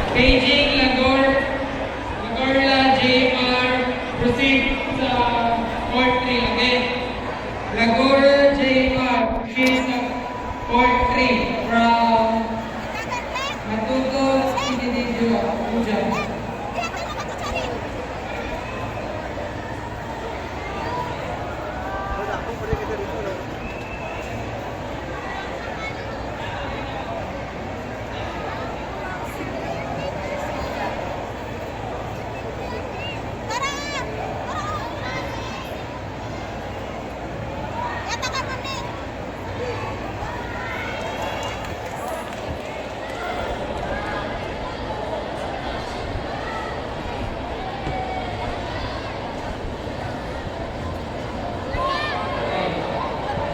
Beijing Lagorla JR, proceed sa court 3 again. Lagorla JR, proceed sa court 3 from Matuto Individual.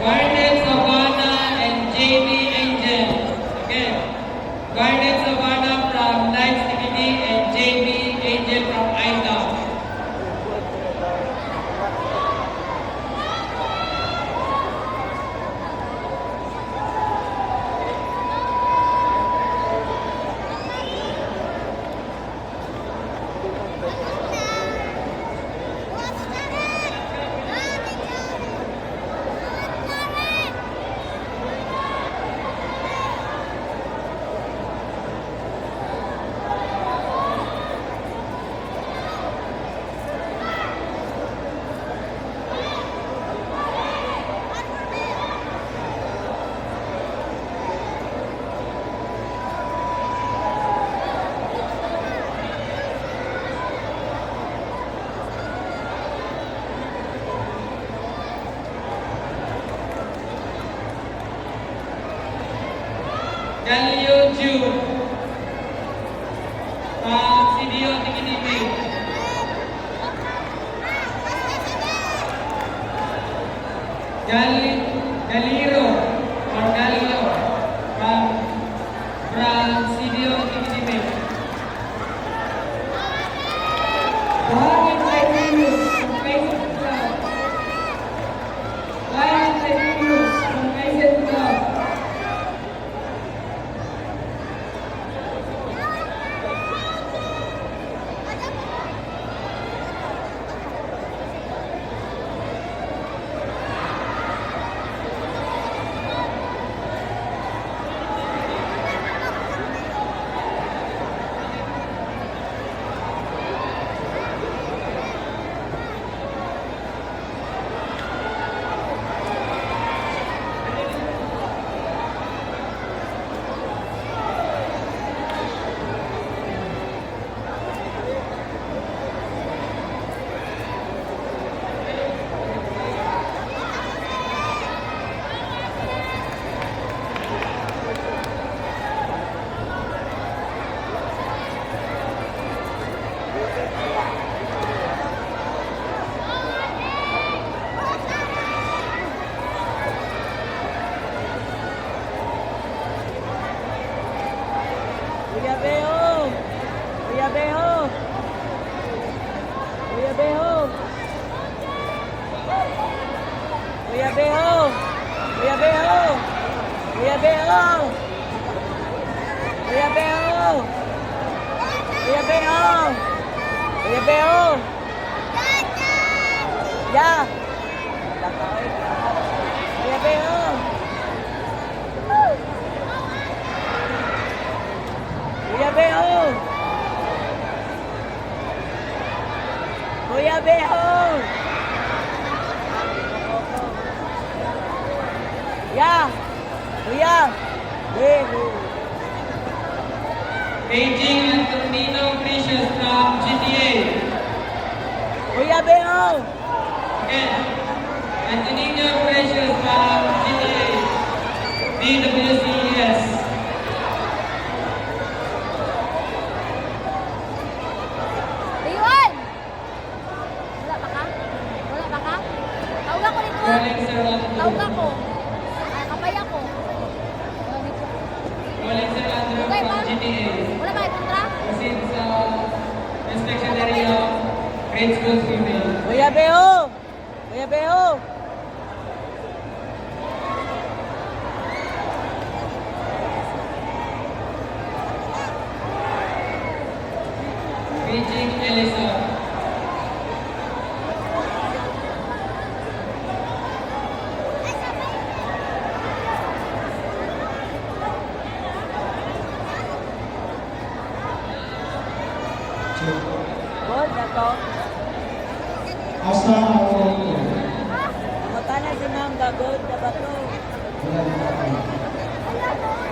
Garnet Savannah and JB Angel. Again, Garnet Savannah from Knights Academy and JB Angel from IDA. Galileo Jude from CDO Tikitipi. Galileo from CDO Tikitipi. Ryan Tiberius from Kaizen Club. Ryan Tiberius from Kaizen Club. Kuya Beho! Kuya Beho! Kuya Beho! Kuya Beho! Kuya Beho! Kuya Beho! Kuya Beho! Kuya Beho! Kuya Beho! Ya! Kuya Beho! Kuya Beho! Kuya Beho! Ya! Kuya! Beho! Beijing Antonino Precious from GTA. Kuya Beho! Again, Antonino Precious from GTA. DWCS. Ayun! Wala ba ka? Wala ba ka? Tawag ko nito. Calling Sir Andrew. Tawag ako. Kapay ako. Calling Sir Andrew Okay from ba? GTA. Wala ba kontra? Proceed sa inspection area of grade school female. Kuya Beho! Kuya Beho! Gold na to. Asa ako. Mata na si Ma'am, gold na ba to? Wala na ako.